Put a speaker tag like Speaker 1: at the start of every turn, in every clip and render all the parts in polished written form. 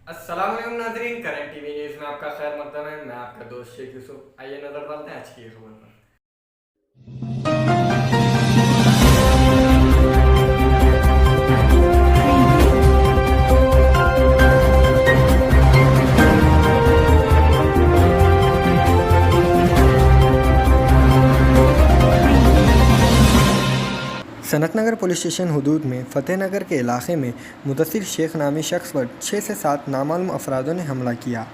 Speaker 1: अस्सलाम वालेकुम नाज़रीन, करंट टीवी न्यूज़ में आपका खैर मकदम है। मैं आपका दोस्त शेख यूसुफ। आइए नज़र डालते हैं आज की खबर पर। सनतनगर पुलिस स्टेशन हुदूद में फ़तेहनगर के इलाके में मुदस्सिर शेख नामी शख्स पर 6 से 7 नामालूम अफरादों ने हमला किया।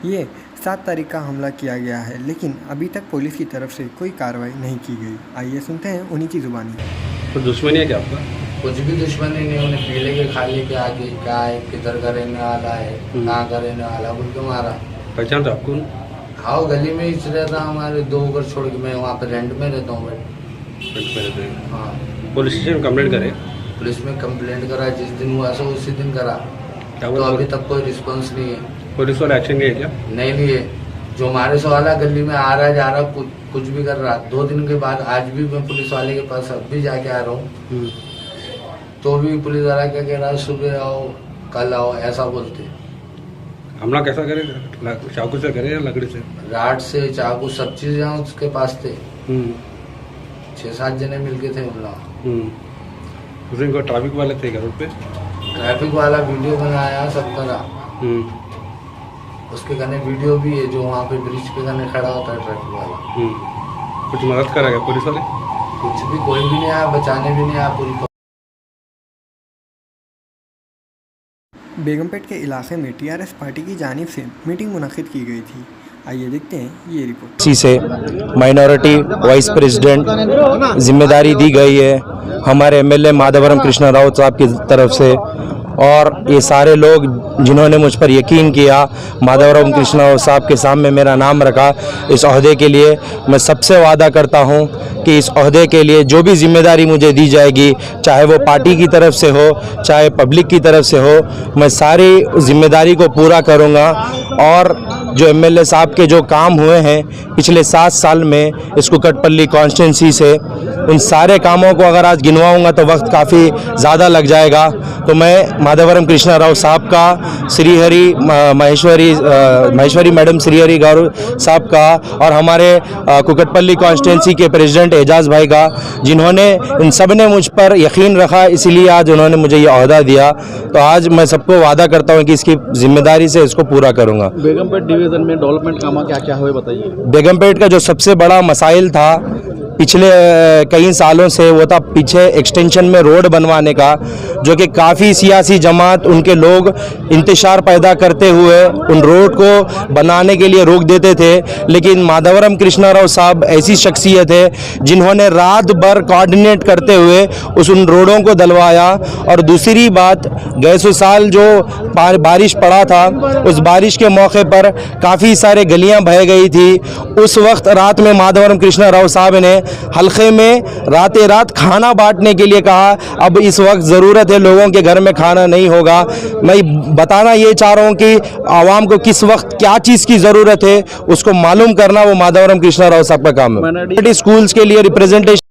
Speaker 1: ये 7 तारीख का हमला किया गया है, लेकिन अभी तक पुलिस की तरफ से कोई कार्रवाई नहीं की गई। आइए सुनते हैं उन्हीं की ज़ुबानी।
Speaker 2: तो दुश्मनी है क्या आपका?
Speaker 3: कुछ भी दुश्मनी नहीं। उन्हें पीले के खाली के आगे क्या है, किधर का रहने वाला है, कहाँ का रहने वाला, बोल के मारा।
Speaker 2: पहचान था आपको?
Speaker 3: हाँ, गली में ही रहता। हमारे 2 घर छोड़ के मैं वहाँ पे रेंट में रहता हूँ। हाँ,
Speaker 2: पुलिस स्टेशन में कंप्लेंट करे?
Speaker 3: पुलिस में कंप्लेंट करा, जिस दिन हुआ सो उसी दिन करा। तो अभी तक कोई रिस्पॉन्स नहीं है।
Speaker 2: पुलिस वाले एक्शन लिए क्या?
Speaker 3: नहीं लिए। जो हमारे से वाला गली में आ रहा जा रहा, कुछ भी कर रहा। 2 दिन के बाद आज भी मैं पुलिस वाले के पास अब भी जाके आ रहा हूँ, तो भी पुलिस वाला क्या कह रहा है, सुबह आओ, कल आओ, ऐसा बोलते।
Speaker 2: हमला कैसा करे? चाकू से करे या लकड़ी से?
Speaker 3: राड से, चाकू, सब चीजें उसके पास थे। 6-7 जने मिलके थे हमला।
Speaker 2: उस दिन को ट्रैफिक वाले थे क्या रोड पे?
Speaker 3: ट्रैफिक वाला वीडियो बनाया, सब करा। उसके गने वीडियो भी है, जो वहाँ पे ब्रिज पे गने खड़ा होता है ट्रैफिक वाला।
Speaker 2: कुछ मदद करा क्या पुलिस वाले?
Speaker 3: कुछ भी, कोई भी नहीं आया, बचाने भी नहीं आया। पूरी
Speaker 1: बेगमपेट के इलाके में टीआरएस पार्टी की जानिब से मीटिंग मुनक्किद की गई थी। आइए देखते हैं ये रिपोर्ट।
Speaker 4: इसी से माइनॉरिटी वाइस प्रेसिडेंट जिम्मेदारी दी गई है हमारे एमएलए माधवरम कृष्णा राव साहब की तरफ से, और ये सारे लोग जिन्होंने मुझ पर यकीन किया, माधवरम कृष्णा राव साहब के सामने मेरा नाम रखा इस ओहदे के लिए, मैं सबसे वादा करता हूं कि इस ओहदे के लिए जो भी जिम्मेदारी मुझे दी जाएगी, चाहे वो पार्टी की तरफ से हो, चाहे पब्लिक की तरफ से हो, मैं सारी जिम्मेदारी को पूरा करूंगा। और जो एमएलए साहब के जो काम हुए हैं पिछले 7 साल में इस कुकटपल्ली कॉन्स्टिट्यूंसी से, उन सारे कामों को अगर आज गिनवाऊंगा तो वक्त काफ़ी ज़्यादा लग जाएगा। तो मैं माधवरम कृष्णा राव साहब का, श्रीहरि महेश्वरी मैडम श्रीहरि गौरव साहब का, और हमारे कुकटपल्ली कॉन्स्टिट्यूंसी के प्रेसिडेंट एजाज़ भाई का, जिन्होंने इन सब ने मुझ पर यकीन रखा, इसीलिए आज उन्होंने मुझे ये ओहदा दिया। तो आज मैं सबको वादा करता हूँ कि इसकी जिम्मेदारी से इसको पूरा करूँगा।
Speaker 5: बेगमपेट डिवीज़न में डेवलपमेंट काम क्या क्या हुए बताइए।
Speaker 4: बेगमपेट का जो सबसे बड़ा मसाइल था पिछले कई सालों से, वो था पीछे एक्सटेंशन में रोड बनवाने का, जो कि काफ़ी सियासी जमात, उनके लोग इंतशार पैदा करते हुए उन रोड को बनाने के लिए रोक देते थे। लेकिन माधवरम कृष्णा राव साहब ऐसी शख्सियत है जिन्होंने रात भर कोऑर्डिनेट करते हुए उन रोडों को दलवाया। और दूसरी बात, गए साल जो बारिश पड़ा था, उस बारिश के मौके पर काफ़ी सारे गलियां बह गई थी। उस वक्त रात में माधवरम कृष्णा राव साहब ने हल्के में रात खाना बांटने के लिए कहा। अब इस वक्त ज़रूरत है, लोगों के घर में खाना नहीं होगा। मैं बताना ये चाह रहा हूँ कि आवाम को किस वक्त क्या चीज़ की ज़रूरत है उसको मालूम करना वो माधवरम कृष्णा राव साहब का काम है। स्कूल्स के लिए रिप्रेजेंटेशन।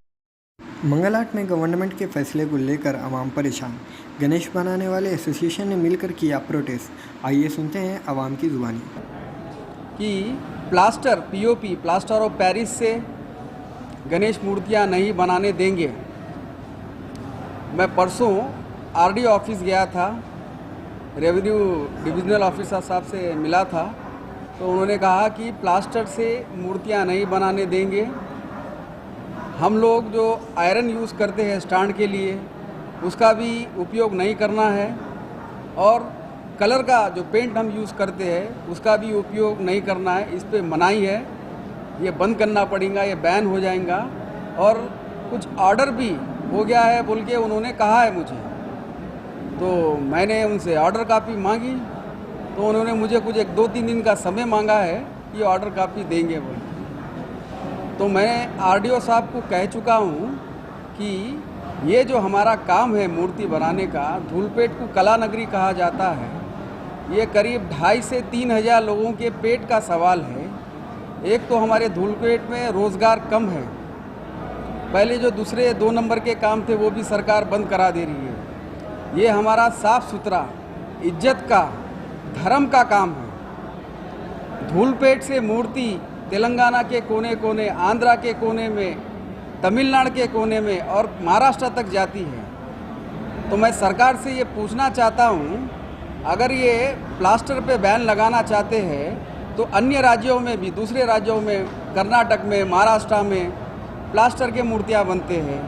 Speaker 1: मंगलहाट में गवर्नमेंट के फैसले को लेकर आवाम परेशान। गणेश बनाने वाले एसोसिएशन ने मिलकर किया प्रोटेस्ट। आइए सुनते हैं आवाम की ज़ुबानी।
Speaker 6: कि plaster POP plaster of Paris से गणेश मूर्तियां नहीं बनाने देंगे। मैं परसों आरडी ऑफिस गया था, रेवेन्यू डिविजनल ऑफिसर साहब से मिला था, तो उन्होंने कहा कि प्लास्टर से मूर्तियां नहीं बनाने देंगे। हम लोग जो आयरन यूज़ करते हैं स्टैंड के लिए, उसका भी उपयोग नहीं करना है, और कलर का जो पेंट हम यूज़ करते हैं उसका भी उपयोग नहीं करना है। इस पे मनाही है, ये बंद करना पड़ेगा, ये बैन हो जाएगा। और कुछ ऑर्डर भी हो गया है बोल के उन्होंने कहा है मुझे। तो मैंने उनसे ऑर्डर कापी मांगी, तो उन्होंने मुझे कुछ 1-2-3 दिन का समय मांगा है कि ऑर्डर कापी देंगे बोल। तो मैं आरडीओ साहब को कह चुका हूँ कि ये जो हमारा काम है मूर्ति बनाने का, धूलपेट को कला नगरी कहा जाता है, ये करीब 2,500 से 3,000 लोगों के पेट का सवाल है। एक तो हमारे धूलपेट में रोज़गार कम है, पहले जो दूसरे 2 नंबर के काम थे वो भी सरकार बंद करा दे रही है। ये हमारा साफ़ सुथरा इज्जत का धर्म का काम है। धूलपेट से मूर्ति तेलंगाना के कोने कोने, आंध्रा के कोने में, तमिलनाडु के कोने में और महाराष्ट्र तक जाती है। तो मैं सरकार से ये पूछना चाहता हूँ, अगर ये प्लास्टर पे बैन लगाना चाहते हैं तो अन्य राज्यों में भी, दूसरे राज्यों में, कर्नाटक में, महाराष्ट्र में प्लास्टर के मूर्तियाँ बनते हैं।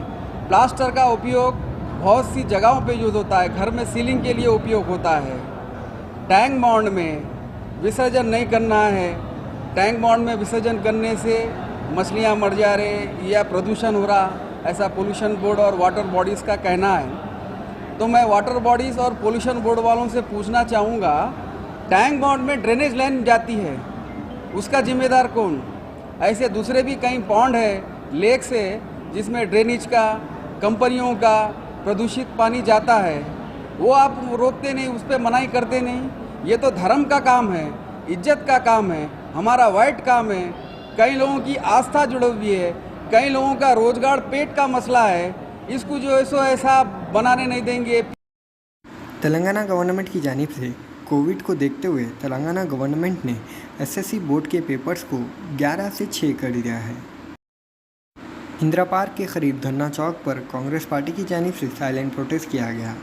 Speaker 6: प्लास्टर का उपयोग बहुत सी जगहों पे यूज़ होता है, घर में सीलिंग के लिए उपयोग होता है। टैंक बाउंड में विसर्जन नहीं करना है। टैंक बाउंड में विसर्जन करने से मछलियाँ मर जा रहे या प्रदूषण हो रहा, ऐसा पोल्यूशन बोर्ड और वाटर बॉडीज़ का कहना है। तो मैं वाटर बॉडीज़ और पोल्यूशन बोर्ड वालों से पूछना चाहूँगा, टैंक बाउंड में ड्रेनेज लाइन जाती है, उसका जिम्मेदार कौन? ऐसे दूसरे भी कई पॉन्ड है, लेक से, जिसमें ड्रेनेज का, कंपनियों का प्रदूषित पानी जाता है, वो आप रोकते नहीं, उस पर मनाही करते नहीं। ये तो धर्म का काम है, इज्जत का काम है, हमारा वाइट काम है। कई लोगों की आस्था जुड़ी हुई है, कई लोगों का रोजगार, पेट का मसला है, इसको जो ऐसा बनाने नहीं देंगे।
Speaker 1: तेलंगाना गवर्नमेंट की जानिब से कोविड को देखते हुए तेलंगाना गवर्नमेंट ने एसएससी बोर्ड के पेपर्स को 11 से 6 कर दिया है। इंदिरा पार्क के करीब धरना चौक पर कांग्रेस पार्टी की जानिब से साइलेंट प्रोटेस्ट किया गया।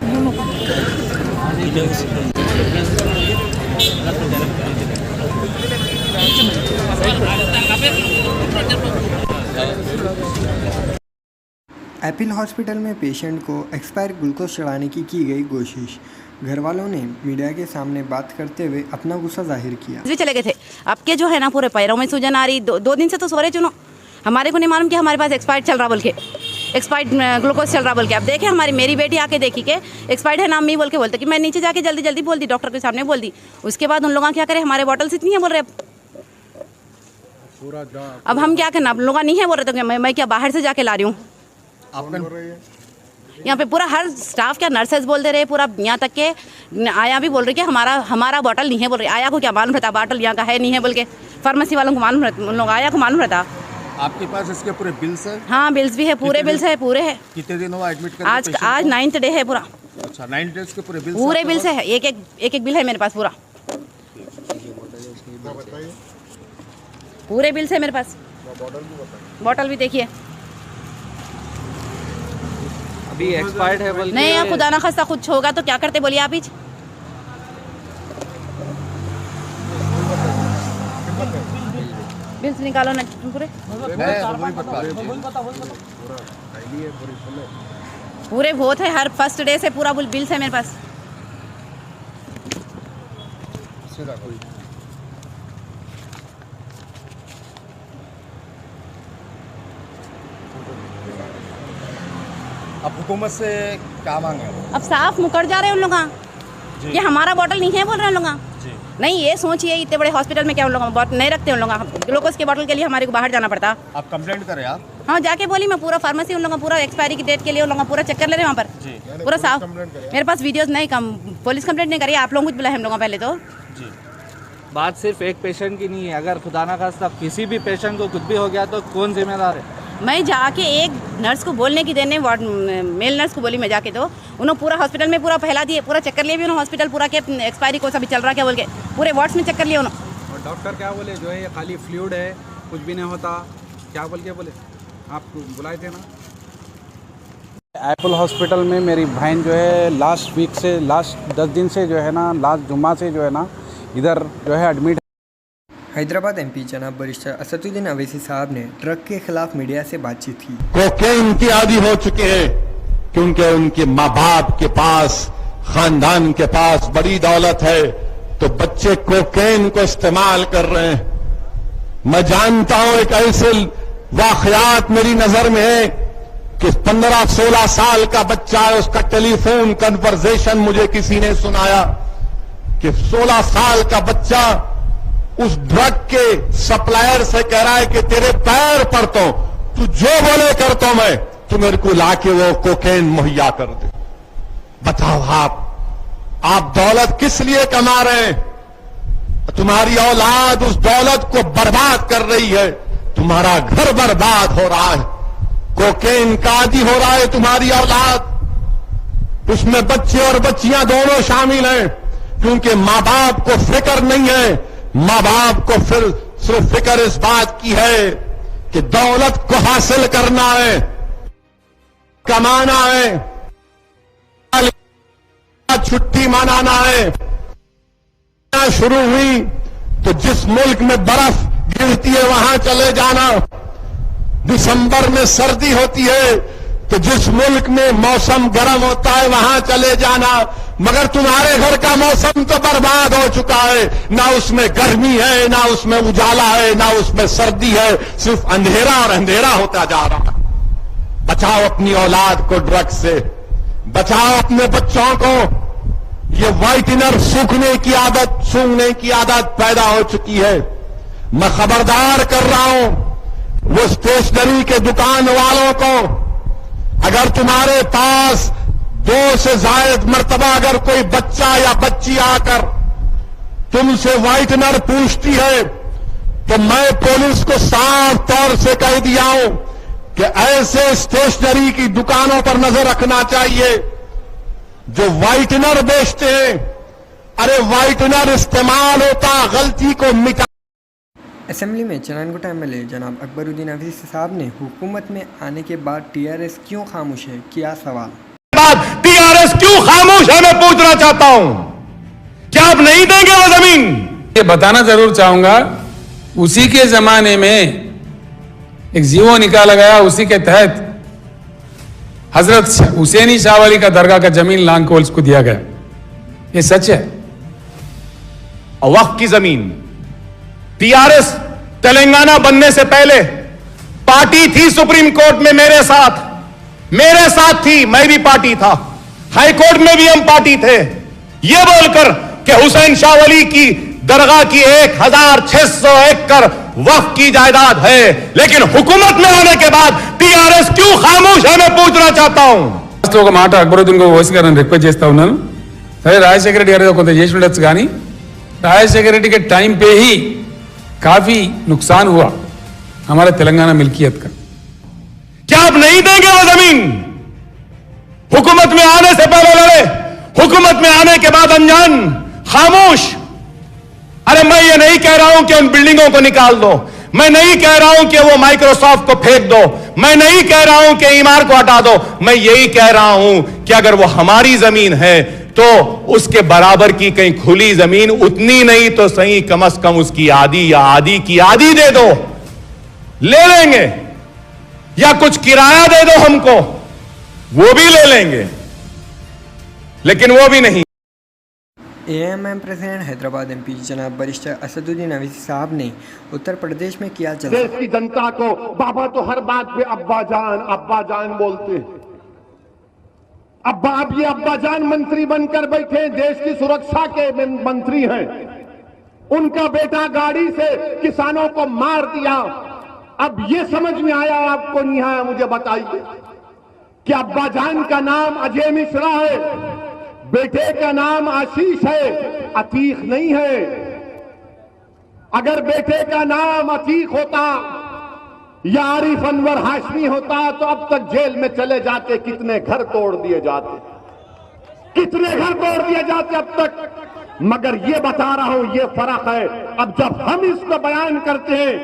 Speaker 1: एपिल हॉस्पिटल में पेशेंट को एक्सपायर ग्लूकोज चढ़ाने की गई कोशिश। घर वालों ने मीडिया के सामने बात करते हुए अपना गुस्सा जाहिर किया।
Speaker 7: भी चले गए थे, आपके जो है ना पूरे पैरों में सूजन आ रही, दो दिन से तो सो रहे चुनो। हमारे को नहीं मालूम कि हमारे पास एक्सपायर्ड चल रहा बोल के, एक्सपायर्ड ग्लूकोज चल रहा बोल के। अब देखे मेरी बेटी आके देखी के एक्सपायर्ड है, नाम नहीं बोल के बोलते कि मैं नीचे जाके जल्दी जल्दी बोल दी, डॉक्टर के सामने बोल दी। उसके बाद उन लोगों क्या करे, हमारे बॉटल्स इतनी है बोल रहे। अब हम क्या करना, अब लोग नहीं है बोल रहे, तो मैं क्या बाहर से जाके ला रही हूँ। यहाँ पे पूरा हर स्टाफ क्या, नर्सेज बोल दे रहे, पूरा यहाँ तक के आया भी बोल रही कि हमारा बॉटल नहीं है बोल रही। आया को क्या मालूम रहता बॉटल यहाँ का है नहीं है बोल के, फार्मेसी वालों को मालूम रहता, उन लोग आया को मालूम रहता।
Speaker 5: आपके पास इसके पूरे बिल्स है?
Speaker 7: हाँ बिल्स भी है, पूरे बिल्स है, पूरे है।
Speaker 5: कितने दिन हुआ एडमिट करके?
Speaker 7: आज 9th डे है पूरा।
Speaker 5: अच्छा, 9 डेज के पूरे बिल्स?
Speaker 7: पूरे बिल्स है, एक बिल है मेरे पास पूरा, पूरे बिल्स है मेरे पास। बॉटल भी देखिए,
Speaker 5: अभी एक्सपायर्ड है बोल
Speaker 7: नहीं यार, खुदा ना खास्ता कुछ होगा तो क्या करते बोलिए आप ही। बिल्स निकालो ना पूरे, पूरे बहुत है, हर फर्स्ट डे से पूरा बिल्स है मेरे पास।
Speaker 5: अब हुकूमत से क्या मांगे?
Speaker 7: अब साफ मुकर जा रहे हैं उन लोग, कि हमारा बॉटल नहीं है बोल रहे हैं उन लोग। नहीं, ये सोचिए इतने बड़े हॉस्पिटल में क्या उन लोग बॉटल नहीं रखते उन लोग। ग्लूकोज के बॉटल के लिए हमारे को बाहर जाना पड़ता।
Speaker 5: आप कंप्लेंट करें आप?
Speaker 7: हाँ जाके बोली मैं, पूरा फार्मेसी उन लोग पूरा एक्सपायरी की डेट के लिए उन लोग पूरा चेक कर ले रहे हैं वहाँ पर, पूरा साफ। मेरे पास वीडियोस नहीं, कम पुलिस कंप्लेंट नहीं करी, आप लोगों को बुलाए हम लोग पहले तो।
Speaker 8: बात सिर्फ एक पेशेंट की नहीं है, अगर खुदा ना खास्ता किसी भी पेशेंट को कुछ भी हो गया तो कौन जिम्मेदार है?
Speaker 7: मैं जाके एक नर्स को बोलने की देने, मेल नर्स को बोली मैं जाके, तो उन्होंने पूरा हॉस्पिटल में पूरा फैला दिए, पूरा चेक कर लिया भी उन्होंने हॉस्पिटल पूरा के एक्सपायरी को सभी चल रहा क्या बोल के, पूरे वार्ड्स में चेक कर लिया उन्होंने।
Speaker 6: और डॉक्टर क्या बोले, जो है ये खाली फ्लूइड है, कुछ भी नहीं होता, क्या बोल के बोले? आप बुलाए थे ना?
Speaker 8: एप्पल हॉस्पिटल में मेरी बहन जो है लास्ट वीक से, लास्ट 10 दिन से जो है ना, लास्ट जुम्मा से जो है ना इधर जो है एडमिट।
Speaker 1: हैदराबाद एमपी जनाब बरिस्टर असदुद्दीन अवैसी साहब ने ड्रग के खिलाफ मीडिया से बातचीत की।
Speaker 9: कोकेन की आदी हो चुके हैं क्योंकि उनके माँ बाप के पास, खानदान के पास बड़ी दौलत है, तो बच्चे कोकेन को इस्तेमाल कर रहे हैं। मैं जानता हूं एक ऐसे वाकयात मेरी नजर में है कि 15-16 साल का बच्चा है, उसका टेलीफोन कन्वर्सेशन मुझे किसी ने सुनाया कि 16 साल का बच्चा उस ड्रग के सप्लायर से कह रहा है कि तेरे पैर पड़ता हूं, तू जो बोले करता हूं मैं, तू मेरे को लाके वो कोकेन मुहैया कर दे। बताओ आप दौलत किस लिए कमा रहे हैं? तुम्हारी औलाद उस दौलत को बर्बाद कर रही है, तुम्हारा घर बर्बाद हो रहा है, कोकेन का आदी हो रहा है तुम्हारी औलाद, उसमें बच्चे और बच्चियां दोनों शामिल हैं। क्योंकि मां बाप को फिक्र नहीं है। मां बाप को फिर सिर्फ फिक्र इस बात की है कि दौलत को हासिल करना है, कमाना है, छुट्टी मनाना है। शुरू हुई तो जिस मुल्क में बर्फ गिरती है वहां चले जाना, दिसंबर में सर्दी होती है तो जिस मुल्क में मौसम गर्म होता है वहां चले जाना, मगर तुम्हारे घर का मौसम तो बर्बाद हो चुका है। ना उसमें गर्मी है, ना उसमें उजाला है, ना उसमें सर्दी है, सिर्फ अंधेरा और अंधेरा होता जा रहा है। बचाओ अपनी औलाद को ड्रग्स से, बचाओ अपने बच्चों को। ये व्हाइटनर सूंघने की आदत पैदा हो चुकी है। मैं खबरदार कर रहा हूं वो स्टेशनरी के दुकान वालों को, अगर तुम्हारे पास 2 से ज्यादा मर्तबा अगर कोई बच्चा या बच्ची आकर तुमसे व्हाइटनर पूछती है तो मैं पुलिस को साफ तौर से कह दिया हूं कि ऐसे स्टेशनरी की दुकानों पर नजर रखना चाहिए जो व्हाइटनर बेचते हैं। अरे व्हाइटनर इस्तेमाल होता गलती को मिटा।
Speaker 1: असेंबली में चनानगोटा एमएलए जनाब अकबरुद्दीन अवीज़ साहब ने हुकूमत में आने के बाद टीआरएस क्यों खामोश है किया सवाल।
Speaker 9: टीआरएस क्यों खामोश है मैं पूछना चाहता हूं। क्या आप नहीं देंगे वो जमीन?
Speaker 10: ये बताना जरूर चाहूंगा, उसी के जमाने में एक जीवो निकाला गया, उसी के तहत हजरत हुसैनी शाह वाली का दरगाह का जमीन लांकोल्स को दिया गया। ये सच है।
Speaker 9: वक्फ की जमीन टीआरएस तेलंगाना बनने से पहले पार्टी थी सुप्रीम कोर्ट में मेरे साथ थी, मैं भी पार्टी था। हाई कोर्ट में भी हम पार्टी थे। यह बोलकर कि हुसैन शाह वली की दरगाह की 1600 एकड़ वक्फ की जायदाद है, लेकिन हुकूमत में आने के बाद टीआरएस क्यों खामोश है मैं पूछना चाहता हूं।
Speaker 10: ఒక మాట అక్బరుద్దీన్ ఓవైసీ గారిని రిక్వెస్ట్ చేస్తా ఉన్నాను, సరే రాజశేఖర రెడ్డి గారు కొంత చేసి ఉండొచ్చు, కానీ राजशेखर रेड्डी के टाइम पे ही काफी नुकसान हुआ हमारे तेलंगाना मिल्कियत का।
Speaker 9: क्या आप नहीं देंगे वो जमीन? हुकूमत में आने से पहले लड़े, हुकूमत में आने के बाद अनजान, खामोश। अरे मैं ये नहीं कह रहा हूं कि उन बिल्डिंगों को निकाल दो, मैं नहीं कह रहा हूं कि वो माइक्रोसॉफ्ट को फेंक दो, मैं नहीं कह रहा हूं कि ईमार को हटा दो। मैं यही कह रहा हूं कि अगर वो हमारी जमीन है तो उसके बराबर की कहीं खुली जमीन, उतनी नहीं तो सही कम से कम उसकी आधी या आधी की आधी दे दो, ले लेंगे, या कुछ किराया दे दो हमको, वो भी ले लेंगे, लेकिन वो भी नहीं।
Speaker 1: एएमएम प्रेसिडेंट हैदराबाद एमपी जनाब बैरिस्टर असदुद्दीन अवीज़ी साहब ने उत्तर प्रदेश में किया जलसा।
Speaker 9: देश की जनता को बाबा तो हर बात पे अब्बा जान बोलते हैं। अब ये अब्बा जान मंत्री बनकर बैठे, देश की सुरक्षा के मंत्री हैं। उनका बेटा गाड़ी से किसानों को मार दिया। अब ये समझ में आया आपको नहीं आया मुझे बताइए कि अब्बा जान का नाम अजय मिश्रा है, बेटे का नाम आशीष है, अतीक नहीं है। अगर बेटे का नाम अतीक होता या आरिफ अनवर हाशमी होता तो अब तक जेल में चले जाते। कितने घर तोड़ दिए जाते अब तक। मगर ये बता रहा हूं, ये फर्क है। अब जब हम इसको बयान करते हैं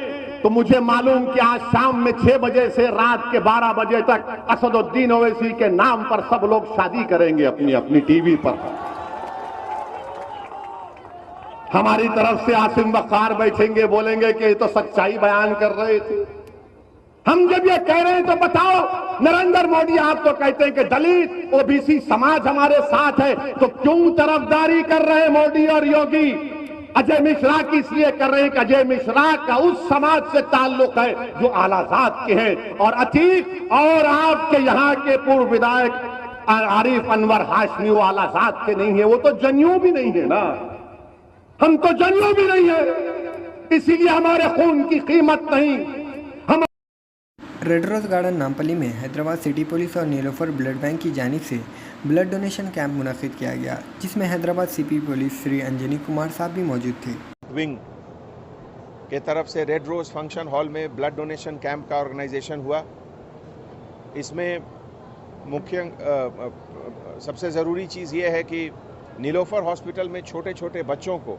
Speaker 9: तो मुझे मालूम कि आज शाम में 6 बजे से रात के 12 बजे तक असदुद्दीन ओवैसी के नाम पर सब लोग शादी करेंगे अपनी अपनी टीवी पर। हमारी तरफ से आसिम वक़ार बैठेंगे, बोलेंगे कि ये तो सच्चाई बयान कर रहे थे। हम जब ये कह रहे हैं तो बताओ, नरेंद्र मोदी आप तो कहते हैं कि दलित ओबीसी समाज हमारे साथ है, तो क्यों तरफदारी कर रहे हैं मोदी और योगी? अजय मिश्रा की इसलिए कर रहे हैं कि अजय मिश्रा का उस समाज से ताल्लुक है जो आलाजात के हैं, और अतीक और आपके यहाँ के पूर्व विधायक आरिफ अनवर हाशमी वो आलाजात के नहीं है, वो तो जनेऊ भी नहीं है ना। हम तो जनेऊ भी नहीं है, इसीलिए हमारे खून की कीमत नहीं।
Speaker 1: रेड रोज गार्डन नामपल्ली में हैदराबाद सिटी पुलिस और नीलोफर ब्लड बैंक की जानिब से ब्लड डोनेशन कैंप मुनक़िद किया गया, जिसमें हैदराबाद सीपी पुलिस श्री अंजनी कुमार साहब भी मौजूद थे।
Speaker 11: विंग के तरफ से रेड रोज फंक्शन हॉल में ब्लड डोनेशन कैंप का ऑर्गेनाइजेशन हुआ। इसमें मुख्य सबसे ज़रूरी चीज़ ये है कि नीलोफर हॉस्पिटल में छोटे छोटे बच्चों को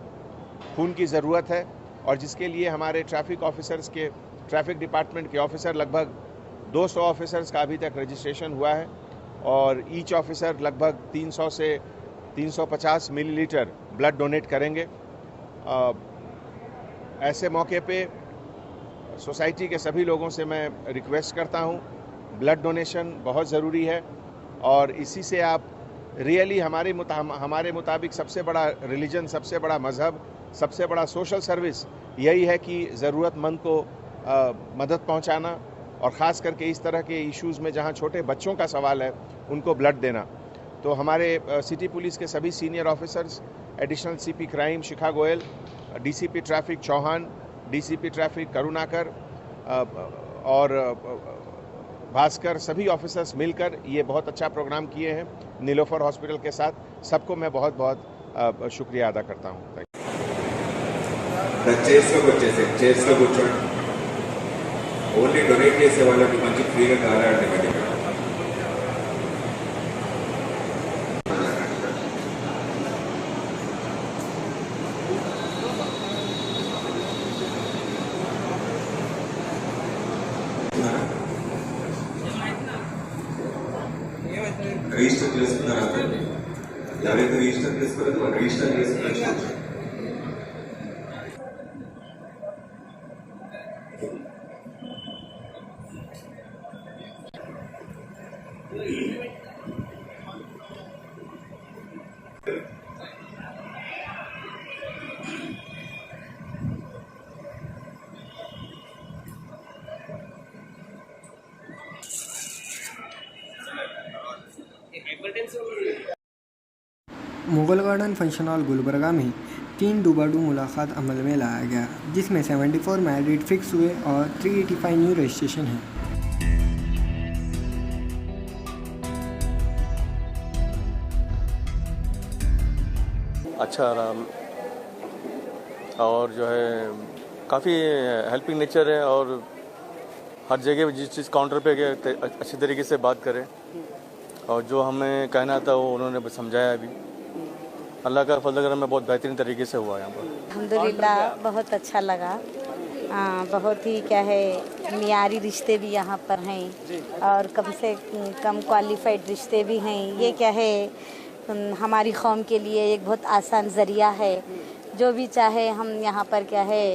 Speaker 11: खून की ज़रूरत है और जिसके लिए हमारे ट्रैफिक डिपार्टमेंट के ऑफिसर लगभग 200 ऑफिसर्स का अभी तक रजिस्ट्रेशन हुआ है और ईच ऑफिसर लगभग 300 से 350 मिलीलीटर ब्लड डोनेट करेंगे। ऐसे मौके पे सोसाइटी के सभी लोगों से मैं रिक्वेस्ट करता हूँ, ब्लड डोनेशन बहुत ज़रूरी है और इसी से आप रियली हमारे मुताबिक सबसे बड़ा रिलीजन, सबसे बड़ा मज़हब, सबसे बड़ा सोशल सर्विस यही है कि ज़रूरतमंद को मदद पहुंचाना और ख़ास करके इस तरह के इश्यूज़ में जहां छोटे बच्चों का सवाल है उनको ब्लड देना। तो हमारे सिटी पुलिस के सभी senior officers, additional CP crime Shikha Goyal, DCP traffic Chauhan, DCP traffic Karunakar और भास्कर, सभी ऑफिसर्स मिलकर ये बहुत अच्छा प्रोग्राम किए हैं नीलोफर हॉस्पिटल के साथ। सबको मैं बहुत बहुत शुक्रिया अदा करता हूँ।
Speaker 12: చైర్స్లో కూర్చోండి. ఓన్లీ డొనేట్ చేసే వాళ్ళకి మంచి ఫ్రీగా కాలాడండి మరి. రిజిస్టర్ చేసుకున్నారా? ఎవరైతే రిజిస్టర్ చేసుకోలేదు వాళ్ళు రిజిస్టర్ చేసుకున్నారు.
Speaker 1: Mughal garden function hall Gulbarga में 3 दुबाडू मुलाकात अमल में लाया गया, जिसमें 74 मैरिड फिक्स हुए और 385 न्यू रजिस्ट्रेशन हैं।
Speaker 13: अच्छा रहा और जो है काफ़ी हेल्पिंग नेचर है और हर जगह जिस चीज़ काउंटर पे गए अच्छी तरीके से बात करें और जो हमें कहना था वो उन्होंने समझाया। अभी अल्लाह का फजल करम में बहुत बेहतरीन तरीके से हुआ यहाँ पर।
Speaker 14: अल्हम्दुलिल्लाह बहुत अच्छा लगा। बहुत ही क्या है मियारी रिश्ते भी यहाँ पर हैं और कम से कम क्वालिफाइड रिश्ते भी हैं। ये क्या है हमारी कौम के लिए एक बहुत आसान ज़रिया है। जो भी चाहे हम यहाँ पर क्या है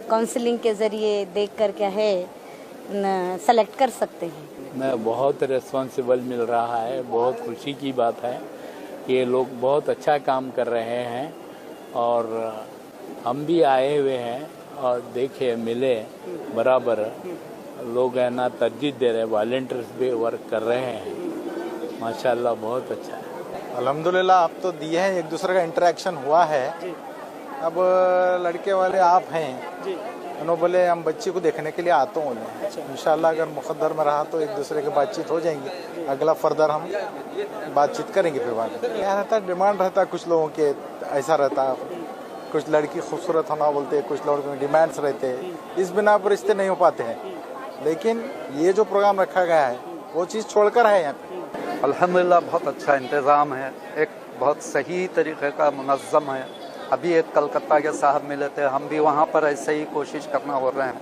Speaker 14: काउंसलिंग के ज़रिए देख कर क्या है सेलेक्ट कर सकते हैं।
Speaker 15: मैं बहुत रिस्पॉन्सिबल मिल रहा है, बहुत खुशी की बात है कि ये लोग बहुत अच्छा काम कर रहे हैं और हम भी आए हुए हैं और देखे मिले बराबर लोग है ना तरजीह दे रहे, वॉलंटियर्स भी वर्क कर रहे हैं। माशाल्लाह बहुत अच्छा है।
Speaker 16: अल्हम्दुलिल्लाह आप तो दिए हैं, एक दूसरे का इंटरेक्शन हुआ है। अब लड़के वाले आप हैं, उन्होंने बोले हम बच्ची को देखने के लिए आते हूँ। इंशाल्लाह अगर मुक़द्दर में रहा तो एक दूसरे की बातचीत हो जाएंगी। अगला फर्दर हम बातचीत करेंगे। फिर बाद क्या रहता है डिमांड रहता है कुछ लोगों के, ऐसा रहता है कुछ लड़की खूबसूरत होना बोलते हैं, कुछ लड़कों के डिमांड्स रहते हैं, इस बिना पर रिश्ते नहीं हो पाते हैं। लेकिन ये जो प्रोग्राम रखा गया है वो चीज़ छोड़कर है यहाँ पे।
Speaker 17: अल्हम्दुलिल्लाह बहुत अच्छा इंतज़ाम है, एक बहुत सही तरीक़े का मुनज़्ज़म है। अभी एक कलकत्ता के साहब मिले थे, हम भी वहाँ पर ऐसे ही कोशिश करना हो रहे हैं।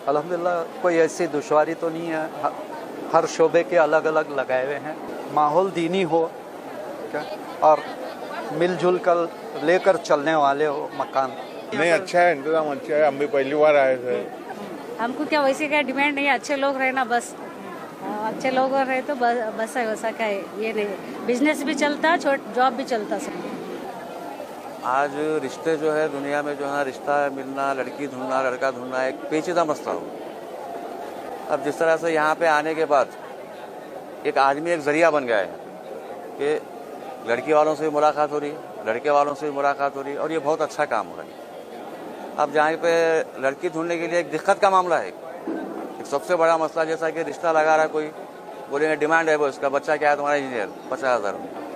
Speaker 17: अल्हम्दुलिल्लाह कोई ऐसी दुश्वारी तो नहीं है, हर शोबे के अलग अलग लगाए हुए हैं। माहौल दीनी हो क्या और मिलजुल कर लेकर चलने वाले हो मकान।
Speaker 18: नहीं अच्छा है, इंतज़ाम अच्छा है। हम भी पहली बार आए थे।
Speaker 19: हमको क्या वैसे क्या डिमांड नहीं है, अच्छे लोग रहे ना बस, अच्छे लोग रहे तो बस है, वैसा क्या है ये नहीं। बिजनेस भी चलता, जॉब भी चलता सब।
Speaker 13: आज रिश्ते जो है दुनिया में जो है रिश्ता मिलना, लड़की ढूंढना, लड़का ढूंढना एक पेचीदा मसला हो। अब जिस तरह से यहाँ पे आने के बाद एक आदमी एक जरिया बन गया है कि लड़की वालों से भी मुलाकात हो रही है, लड़के वालों से भी मुलाकात हो रही है और ये बहुत अच्छा काम हो रहा है। अब जहाँ पे लड़की ढूंढने के लिए एक दिक्कत का मामला है, एक सबसे बड़ा मसला जैसा कि रिश्ता लगा रहा है कोई, बोलेंगे डिमांड है वो इसका, बच्चा क्या है तुम्हारा इंजीनियर 50,000 रुपये,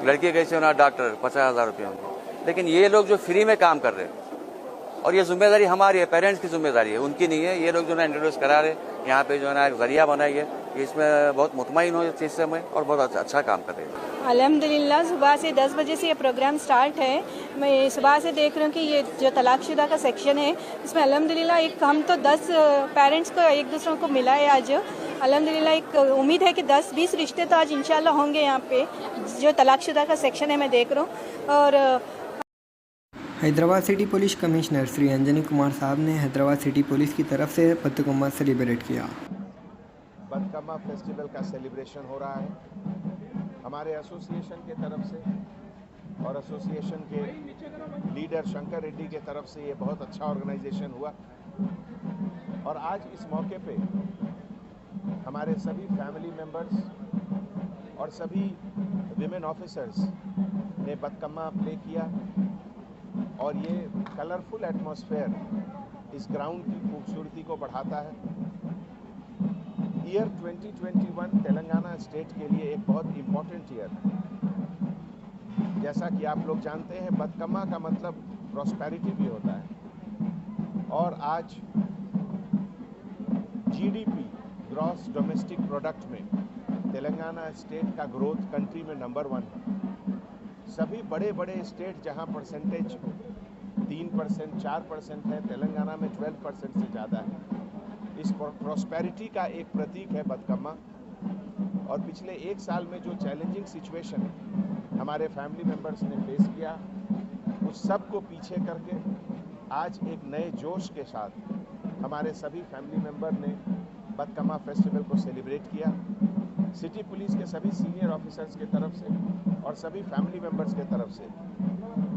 Speaker 13: लड़की कैसे होना डॉक्टर 50,000 रुपये होंगे। लेकिन ये लोग जो फ्री में काम कर रहे हैं और ये जिम्मेदारी हमारी है, पेरेंट्स की जिम्मेदारी है, उनकी नहीं है। ये लोग जो है इंट्रोड्यूस करा रहे यहाँ पे जो है ना एक जरिया बनाई है, इसमें बहुत मुतमईन हो इस चीज़ से मैं और बहुत अच्छा काम कर रहे हैं।
Speaker 20: अल्हम्दुलिल्लाह सुबह से 10 बजे से ये प्रोग्राम स्टार्ट है। मैं सुबह से देख रही हूँ कि ये जो तलाकशुदा का सेक्शन है इसमें अल्हम्दुलिल्लाह एक हम तो 10 पेरेंट्स को एक दूसरों को मिला है आज। अल्हम्दुलिल्लाह एक उम्मीद है कि 10-20 रिश्ते तो आज इंशाल्लाह होंगे यहाँ पे। जो तलाकशुदा का सेक्शन है मैं देख रहा हूँ। और
Speaker 1: Hyderabad city police commissioner Shri Anjani Kumar साहब ने हैदराबाद सिटी पुलिस की तरफ से बतकम्मा सेलिब्रेट किया।
Speaker 11: बतकम्मा फेस्टिवल का सेलिब्रेशन हो रहा है हमारे एसोसिएशन के तरफ से और एसोसिएशन के लीडर शंकर रेड्डी के तरफ से। ये बहुत अच्छा ऑर्गेनाइजेशन हुआ और आज इस मौके पे हमारे सभी फैमिली मेंबर्स और सभी विमेन ऑफिसर्स ने बतकम्मा प्ले किया और ये कलरफुल एटमॉस्फेयर इस ग्राउंड की खूबसूरती को बढ़ाता है। ईयर 2021 तेलंगाना स्टेट के लिए एक बहुत इम्पोर्टेंट ईयर है। जैसा कि आप लोग जानते हैं बतकम्मा का मतलब प्रॉस्पेरिटी भी होता है और आज जीडीपी ग्रॉस डोमेस्टिक प्रोडक्ट में तेलंगाना स्टेट का ग्रोथ कंट्री में नंबर 1 है। सभी बड़े बड़े स्टेट जहां परसेंटेज 3%, 4% है, तेलंगाना में 12% से ज़्यादा है। इस प्रॉस्पेरिटी का एक प्रतीक है बतकम्मा। और पिछले एक साल में जो चैलेंजिंग सिचुएशन हमारे फैमिली मेंबर्स ने फेस किया उस सब को पीछे करके आज एक नए जोश के साथ हमारे सभी फैमिली मेंबर ने बतकम्मा फेस्टिवल को सेलिब्रेट किया। सिटी पुलिस के सभी सीनियर ऑफिसर्स की तरफ से और सभी फैमिली मेंबर्स के तरफ से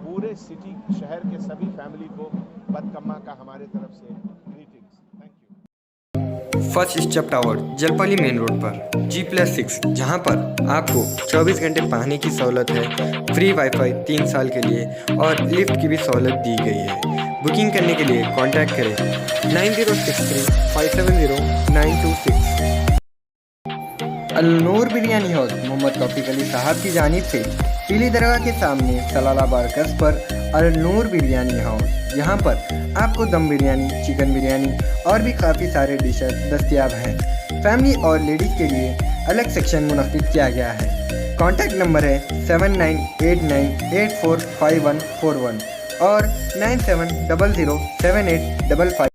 Speaker 11: पूरे सिटी शहर के सभी फैमिली को बतकम्मा का हमारे तरफ से greetings. Thank you.
Speaker 1: First step tower जलपली main road पर G+6, जहां पर आपको 24 घंटे पानी की सहूलत है, फ्री वाईफाई 3 साल के लिए और लिफ्ट की भी सहूलत दी गई है। बुकिंग करने के लिए कांटेक्ट करें 9063 570 926। अल-नूर बिरयानी हाउस मोहम्मद तौफीक अली साहब की जानिब से पीली दरगाह के सामने सलाला बारकस पर अल-नूर बिरयानी हाउस, यहाँ पर आपको दम बिरयानी, चिकन बिरयानी और भी काफ़ी सारे डिशेस दस्तियाब हैं। फैमिली और लेडीज़ के लिए अलग सेक्शन मुनक्किद किया गया है। कॉन्टैक्ट नंबर है 7989845141 और 9700785541।